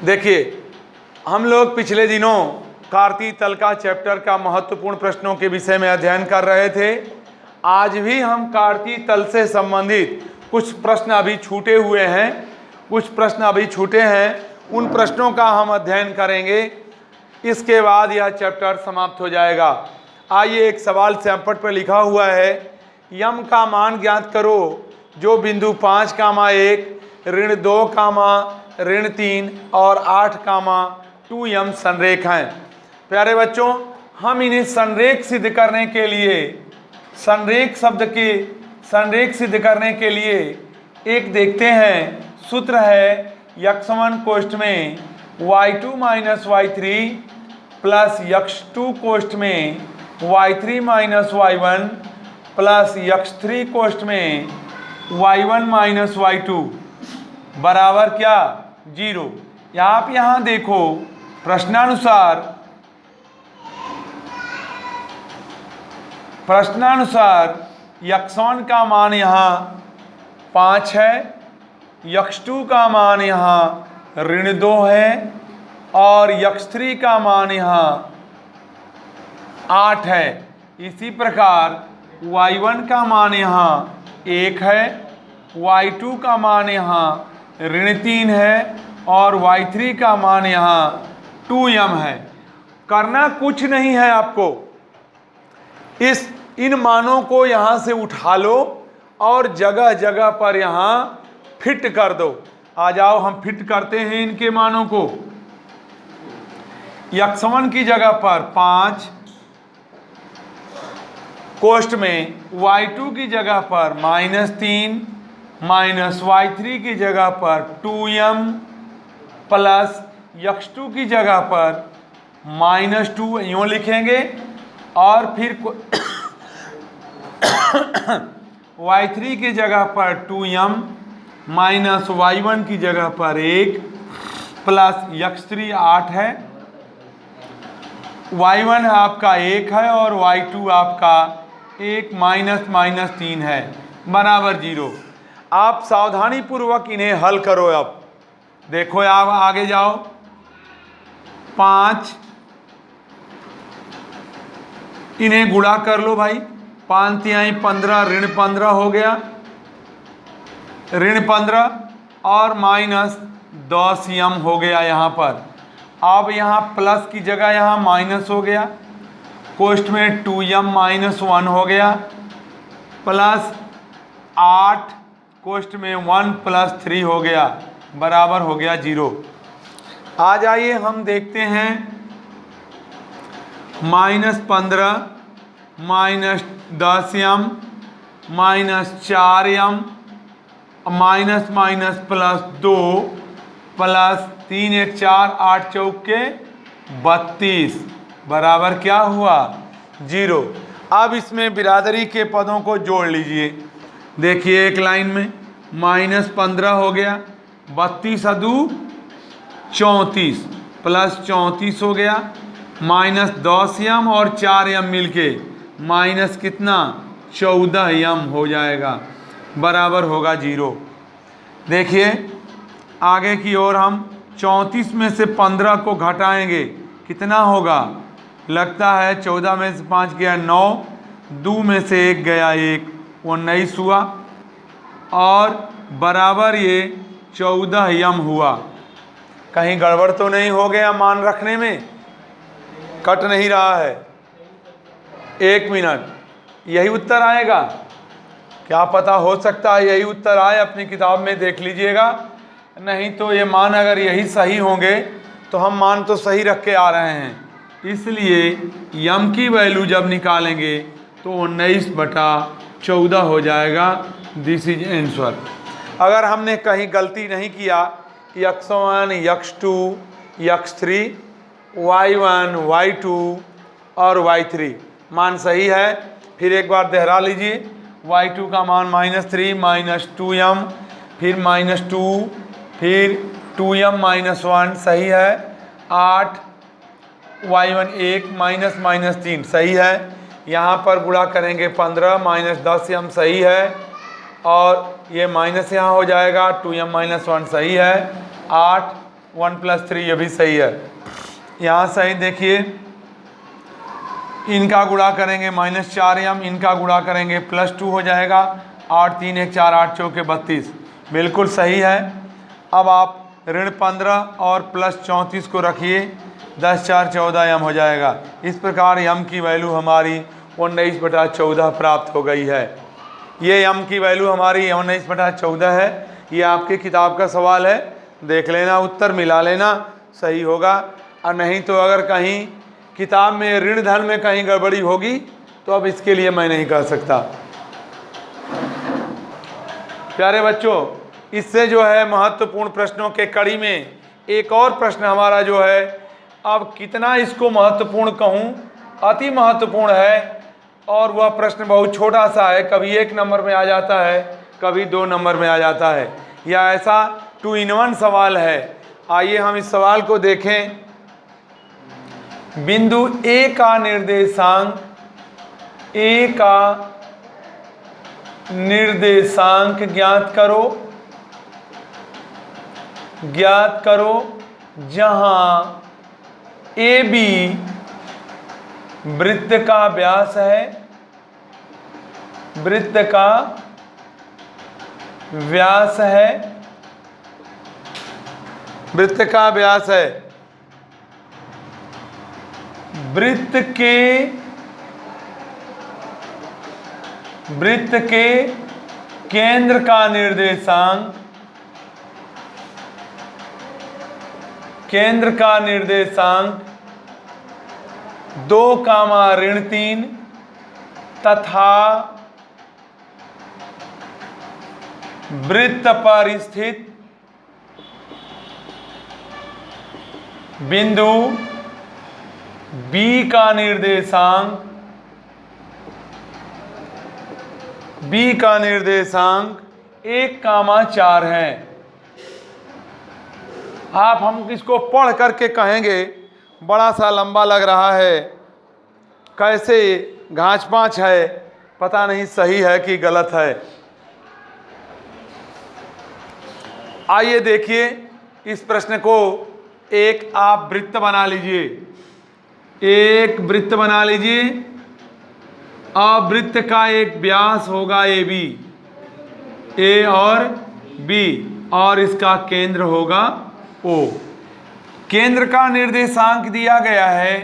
देखिए, हम लोग पिछले दिनों कार्तीय तल का चैप्टर का महत्वपूर्ण प्रश्नों के विषय में अध्ययन कर रहे थे। आज भी हम कार्तीय तल से संबंधित कुछ प्रश्न अभी छूटे हुए हैं, उन प्रश्नों का हम अध्ययन करेंगे। इसके बाद यह चैप्टर समाप्त हो जाएगा। आइए, एक सवाल सैंपट पर लिखा हुआ है, यम का मान ज्ञात करो जो बिंदु 5, 1, ऋण 2, ऋण 3 और 8, 2m संरेख हैं। प्यारे बच्चों, हम इन्हें संरेख सिद्ध करने के लिए, संरेख सिद्ध करने के लिए एक देखते हैं। सूत्र है x1 कोष्ठ में y2 minus y3 plus x2 कोष्ठ में y3 minus y1 plus x3 कोष्ठ में y1 माइनस y2 बराबर क्या? 0। आप यहाँ देखो, प्रश्नानुसार x1 का मान यहाँ 5 है, x2 का मान यहाँ ऋण 2 है और x3 का मान यहाँ 8 है। इसी प्रकार y1 का मान यहाँ 1 है, y2 का मान यहाँ ऋण 3 है और y3 का मान यहाँ 2m है। करना कुछ नहीं है आपको, इन मानों को यहाँ से उठा लो और जगह जगह पर यहाँ फिट कर दो। आ जाओ, हम फिट करते हैं इनके मानों को। x1 की जगह पर 5, कोष्ठ में y2 की जगह पर -3, माइनस y3 की जगह पर 2m प्लस x2 की जगह पर -2 यूँ लिखेंगे और फिर y3 की जगह पर 2m माइनस y1 की जगह पर 1 प्लस x3 8 है, y1 आपका 1 है और y2 आपका 1 माइनस 3 है बराबर 0। आप सावधानी पूर्वक इन्हें हल करो। अब देखो, आप आगे जाओ। 5, इन्हें गुणा कर लो भाई। 5 तिहाई 15, ऋण 15 हो गया, ऋण 15 और माइनस 10m हो गया यहाँ पर। अब यहाँ प्लस की जगह यहाँ माइनस हो गया, कोष्ठ में 2m माइनस 1 हो गया प्लस 8 कोष्ठ में 1 प्लस 3 हो गया बराबर हो गया 0। आ जाइए, हम देखते हैं -15 minus 10m minus 4m minus minus plus 2 plus 3 1 4 8 चौके 32 बराबर क्या हुआ? 0। अब इसमें बिरादरी के पदों को जोड़ लीजिए। देखिए, एक लाइन में -15 हो गया, 32 अदू 34 प्लस 34 हो गया, माइनस 10m और 4m मिलके माइनस कितना? 14m हो जाएगा बराबर होगा 0। देखिए, आगे की ओर हम 34 में से 15 को घटाएंगे, कितना होगा? लगता है 14 में से 5 गया 9, 2 में से 1 गया 1, 19 हुआ और बराबर ये 14m हुआ। कहीं गड़बड़ तो नहीं हो गया? मान रखने में कट नहीं रहा है? 1 मिनट, यही उत्तर आएगा? क्या पता, हो सकता है यही उत्तर आए। अपनी किताब में देख लीजिएगा, नहीं तो ये मान अगर यही सही होंगे तो हम मान तो सही रख के आ रहे हैं। इसलिए यम की वैल्यू जब निकालेंगे तो 19/14 हो जाएगा। This is answer. अगर हमने कहीं गलती नहीं किया, x1 x2 x3 y1 y2 और y3 मान सही है। फिर एक बार दोहरा लीजिए। y2 का मान -3 माइनस 2m फिर -2 फिर 2m माइनस 1 सही है, 8 y1 1 माइनस 3 सही है। यहाँ पर गुणा करेंगे 15 माइनस 10m सही है और ये माइनस यहाँ हो जाएगा, 2m माइनस 1 सही है, 8 1 + 3 ये भी सही है। यहाँ सही देखिए, इनका गुणा करेंगे -4m, इनका गुणा करेंगे +2 हो जाएगा। 8 3 1 4 8 चौके 32, बिल्कुल सही है। अब आप -15 और +34 को रखिए, 10 4 14 m हो जाएगा। इस प्रकार m की वैल्यू हमारी 19/14 प्राप्त हो गई है। ये m की वैल्यू हमारी 19/14 है। ये आपकी किताब का सवाल है, देख लेना, उत्तर मिला लेना, सही होगा। और नहीं तो अगर कहीं किताब में ऋण धन में कहीं गड़बड़ी होगी तो अब इसके लिए मैं नहीं कह सकता। प्यारे बच्चों, इससे जो है महत्वपूर्ण प्रश्नों के कड़ी में एक और प्रश्न हमारा जो है, अब कितना इसको महत्वपूर्ण कहूँ, अति महत्वपूर्ण है। और वह प्रश्न बहुत छोटा सा है, कभी 1 नंबर में आ जाता है, कभी 2 नंबर में आ जाता है, या ऐसा 2 in 1 सवाल है। आइए हम इस सवाल को देखें। बिंदु ए का निर्देशांक, ए का निर्देशांक ज्ञात करो जहां ए बी वृत्त का व्यास है, वृत्त का व्यास है, वृत्त का व्यास है। वृत्त के केंद्र का निर्देशांक, केंद्र का निर्देशांक 2, तथा वृत्त पर स्थित बिंदु बी का निर्देशांक, बी का निर्देशांक 1, 4 है। आप हम इसको पढ़ करके कहेंगे, बड़ा सा लंबा लग रहा है, कैसे घाच पांच है, पता नहीं सही है कि गलत है। आइए देखिए इस प्रश्न को। एक आप वृत्त बना लीजिए, एक वृत्त बना लीजिए। अब वृत्त का एक व्यास होगा ए बी, ए और बी, और इसका केंद्र होगा ओ। केंद्र का निर्देशांक दिया गया है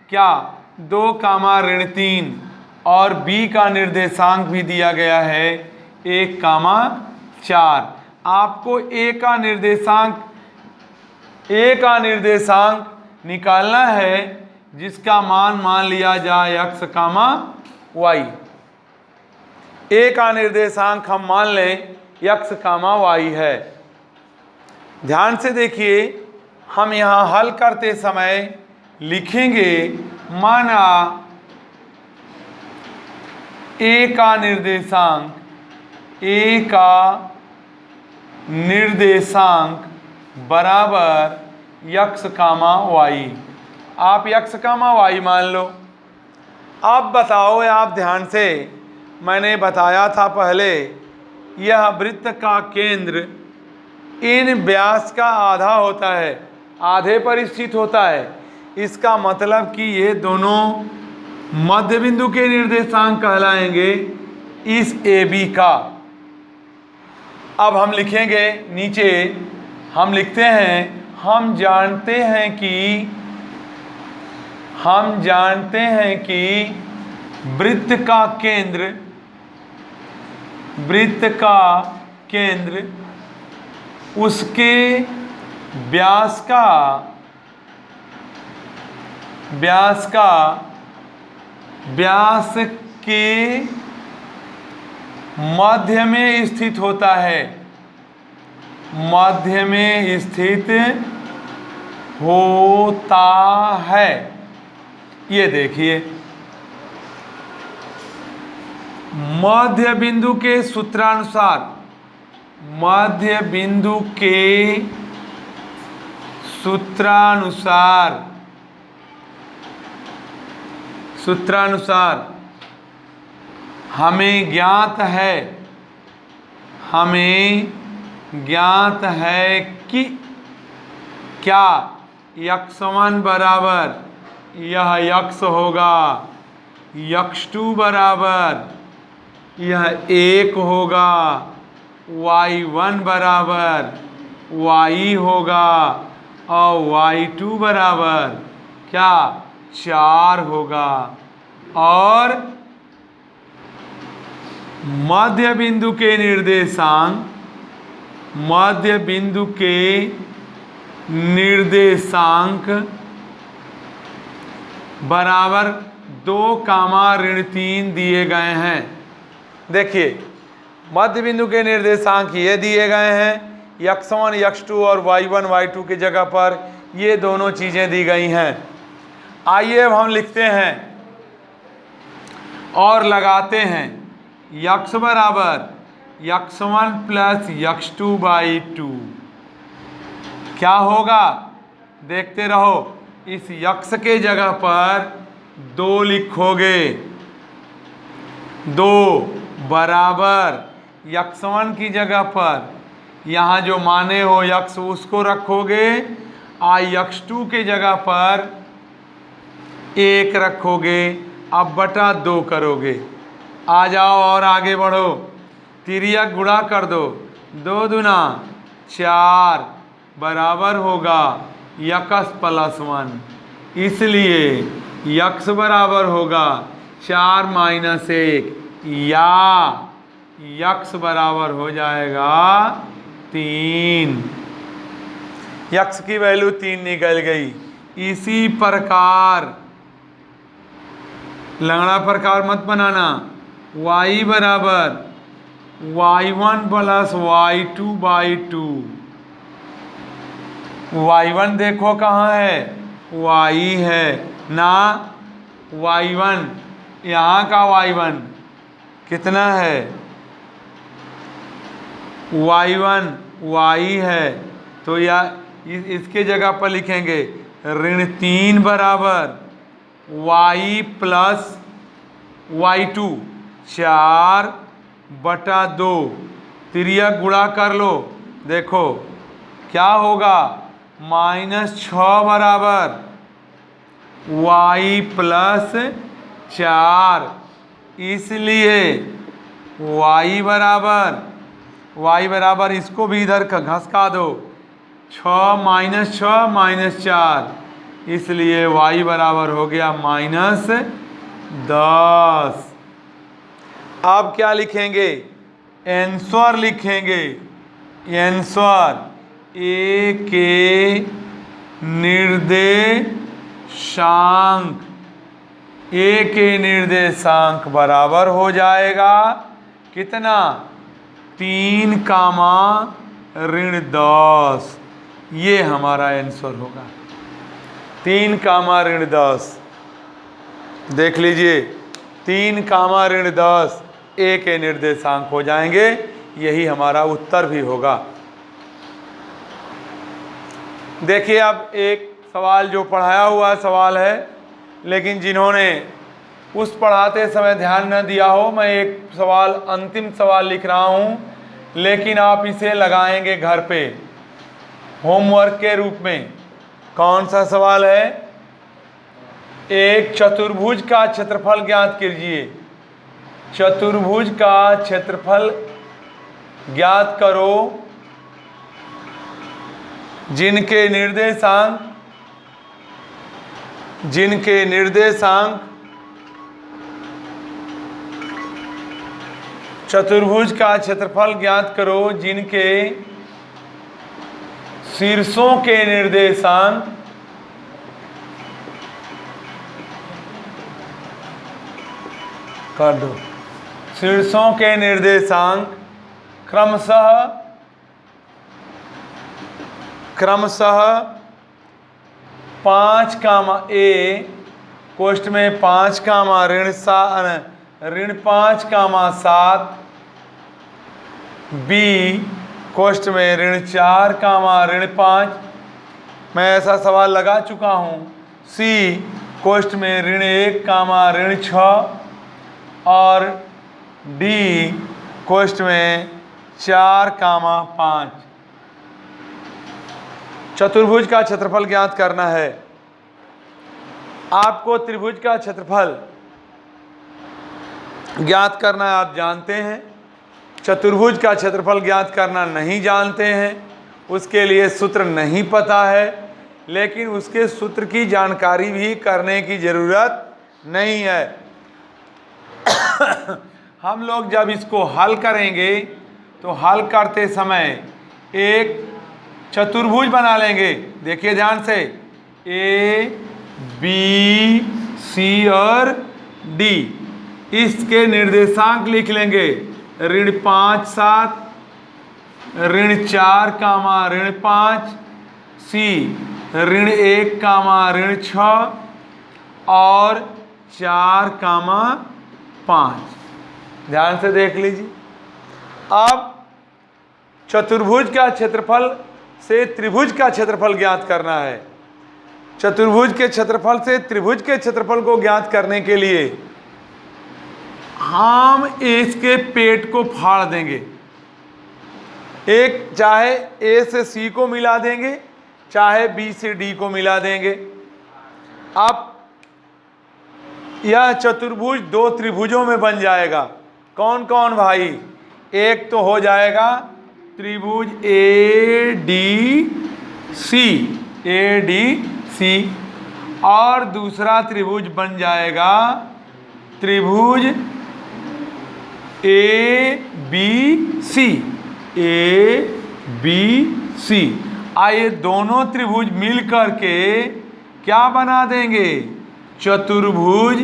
क्या, 2, और बी का निर्देशांक भी दिया गया है 1, 4। आपको ए का निर्देशांक निकालना है जिसका मान लिया जाए x, y। ए का निर्देशांक हम मान लें x, y है। ध्यान से देखिए, हम यहाँ हल करते समय लिखेंगे, माना ए का निर्देशांक बराबर x, y। आप x, y मान लो। अब बताओ, आप ध्यान से, मैंने बताया था पहले, यह वृत्त का केंद्र इन व्यास का आधा होता है, आधे पर स्थित होता है। इसका मतलब कि ये दोनों मध्य बिंदु के निर्देशांक कहलाएंगे इस ए बी का। अब हम लिखेंगे, नीचे हम लिखते हैं, हम जानते हैं कि वृत्त का केंद्र उसके व्यास के मध्य में स्थित होता है, मध्य में स्थित होता है। ये देखिए, मध्य बिंदु के सूत्रानुसार, मध्य बिंदु के सूत्रानुसार हमें ज्ञात है कि क्या x1 बराबर यह x होगा, x2 बराबर यह 1 होगा, y1 बराबर y होगा और y2 बराबर क्या 4 होगा। और मध्य बिंदु के निर्देशांक, मध्य बिंदु के निर्देशांक बराबर 2, 3 दिए गए हैं। देखिए मध्य बिंदु के निर्देशांक ये दिए गए हैं, x1 x2 और y1 y2 की जगह पर ये दोनों चीज़ें दी गई हैं। आइए अब हम लिखते हैं और लगाते हैं x बराबर x1 प्लस x2/2 क्या होगा, देखते रहो। इस x के जगह पर 2 लिखोगे, 2 बराबर x1 की जगह पर यहाँ जो माने हो x उसको रखोगे, x2 के जगह पर 1 रखोगे, अब बटा 2 करोगे। आ जाओ और आगे बढ़ो, तिर्यक गुणा कर दो, 2 दूना 4 बराबर होगा x प्लस 1, इसलिए x बराबर होगा 4 माइनस 1 या x बराबर हो जाएगा 3। x की वैल्यू 3 निकल गई। इसी प्रकार लंगड़ा प्रकार मत बनाना, y बराबर y1 प्लस y2/2। y1 देखो कहाँ है, y है ना, y1 यहाँ का y1 कितना है, y1 y है, तो या इसके जगह पर लिखेंगे -3 बराबर y प्लस y2 4/2। तिर्यक गुणा कर लो, देखो क्या होगा, -6 बराबर y प्लस 4, इसलिए y बराबर इसको भी इधर घसका दो, 6 - 4, इसलिए y बराबर हो गया -10। अब क्या लिखेंगे, आंसर लिखेंगे, आंसर ए के निर्देशांक, ए के निर्देशांक बराबर हो जाएगा कितना, 3, -10। ये हमारा आंसर होगा 3, -10। देख लीजिए 3, -10 ए के निर्देशांक हो जाएंगे, यही हमारा उत्तर भी होगा। देखिए अब एक सवाल जो पढ़ाया हुआ सवाल है, लेकिन जिन्होंने उस पढ़ाते समय ध्यान न दिया हो, मैं एक सवाल अंतिम सवाल लिख रहा हूँ, लेकिन आप इसे लगाएंगे घर पे होमवर्क के रूप में। कौन सा सवाल है, एक चतुर्भुज का क्षेत्रफल ज्ञात कीजिए। चतुर्भुज का क्षेत्रफल ज्ञात करो जिनके निर्देशांक चतुर्भुज का क्षेत्रफल ज्ञात करो जिनके शीर्षों के निर्देशांक कर दो, शीर्षों के निर्देशांक क्रमशः 5, a कोष्ठ में 5, ऋण 5, 7, b कोष्ठ में ऋण 4, ऋण 5। मैं ऐसा सवाल लगा चुका हूँ। c कोष्ठ में ऋण 1, ऋण 6 और d कोष्ठ में 4, 5। चतुर्भुज का क्षेत्रफल ज्ञात करना है। आपको त्रिभुज का क्षेत्रफल ज्ञात करना आप जानते हैं, चतुर्भुज का क्षेत्रफल ज्ञात करना नहीं जानते हैं, उसके लिए सूत्र नहीं पता है, लेकिन उसके सूत्र की जानकारी भी करने की ज़रूरत नहीं है। हम लोग जब इसको हल करेंगे तो हल करते समय एक चतुर्भुज बना लेंगे। देखिए ध्यान से, ए बी सी और डी, इसके निर्देशांक लिख लेंगे। ऋण 5 7, ऋण 4 कामा ऋण 5, सी ऋण 1 कामा ऋण 6 और 4 कामा 5। ध्यान से देख लीजिए। अब चतुर्भुज का क्षेत्रफल से त्रिभुज का क्षेत्रफल ज्ञात करना है। चतुर्भुज के क्षेत्रफल से त्रिभुज के क्षेत्रफल को ज्ञात करने के लिए हम इसके पेट को फाड़ देंगे। एक चाहे ए से सी को मिला देंगे, चाहे बी से डी को मिला देंगे। अब यह चतुर्भुज दो त्रिभुजों में बन जाएगा। कौन कौन भाई? एक तो हो जाएगा त्रिभुज ए डी सी, और दूसरा त्रिभुज बन जाएगा त्रिभुज ए बी सी। आइए दोनों त्रिभुज मिल करके क्या बना देंगे? चतुर्भुज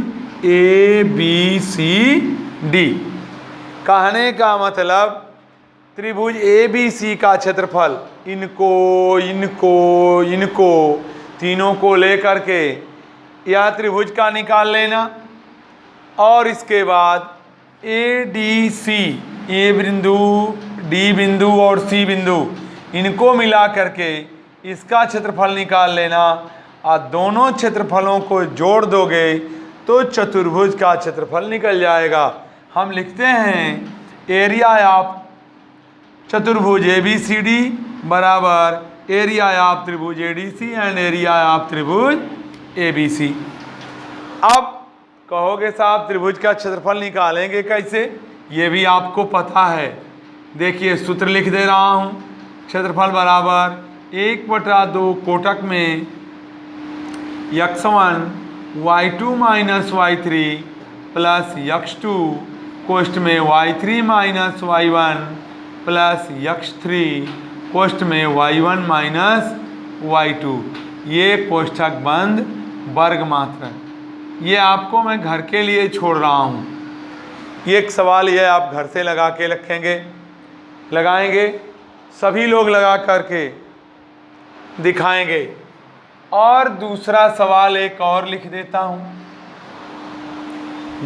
ए बी सी डी। कहने का मतलब त्रिभुज ए बी सी का क्षेत्रफल इनको तीनों को लेकर के यह त्रिभुज का निकाल लेना, और इसके बाद ए डी सी, ए बिंदु, डी बिंदु और सी बिंदु, इनको मिला करके इसका क्षेत्रफल निकाल लेना। और दोनों क्षेत्रफलों को जोड़ दोगे तो चतुर्भुज का क्षेत्रफल निकल जाएगा। हम लिखते हैं एरिया ऑफ चतुर्भुज ए बी सी डी बराबर एरिया ऑफ त्रिभुज A D C and area of त्रिभुज ए बी सी। अब कहोगे साहब त्रिभुज का क्षेत्रफल निकालेंगे कैसे? ये भी आपको पता है। देखिए सूत्र लिख दे रहा हूँ। क्षेत्रफल बराबर 1/2 कोटक में x1 y2 minus y3 plus x2 कोष्ठ में y3 minus y1 plus x3 कोष्ठ में y1 माइनस y2। ये कोष्ठक बंद वर्ग मात्रा। ये आपको मैं घर के लिए छोड़ रहा हूँ। ये एक सवाल ये आप घर से लगा के रखेंगे, लगाएंगे, सभी लोग लगा करके दिखाएंगे। और दूसरा सवाल एक और लिख देता हूँ,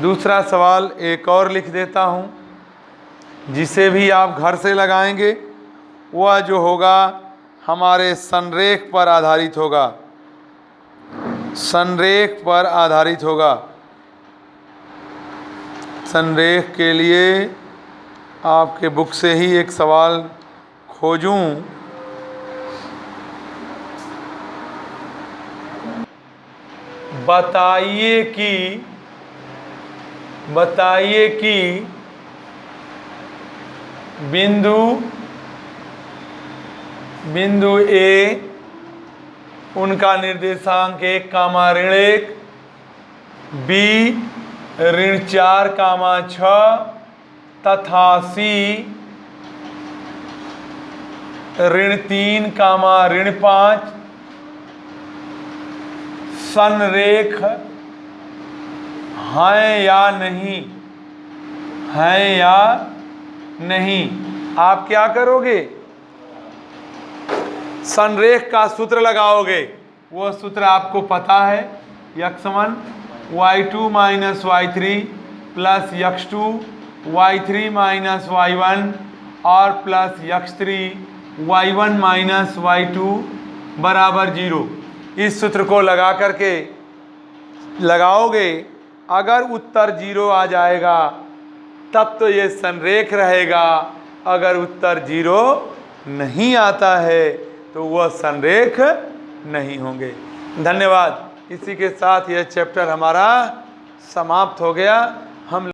दूसरा सवाल एक और लिख देता हूँ, जिसे भी आप घर से लगाएंगे वह जो होगा हमारे संरेख पर आधारित होगा, संरेख पर आधारित होगा। संरेख के लिए आपके बुक से ही एक सवाल खोजूं। बताइए कि बिंदु ए, उनका निर्देशांक 1 कामा ऋण 1, बी ऋण 4 कामा 6 तथा सी ऋण 3 कामा ऋण 5 संरेख हैं या नहीं, हैं या नहीं। आप क्या करोगे? संरेख का सूत्र लगाओगे। वो सूत्र आपको पता है, x1 y2 minus y3 plus x2 y3 minus y1 और plus x3 y1 minus y2 बराबर 0। इस सूत्र को लगा करके लगाओगे। अगर उत्तर 0 आ जाएगा तब तो ये संरेख रहेगा। अगर उत्तर 0 नहीं आता है तो वह संरेख नहीं होंगे। धन्यवाद। इसी के साथ यह चैप्टर हमारा समाप्त हो गया।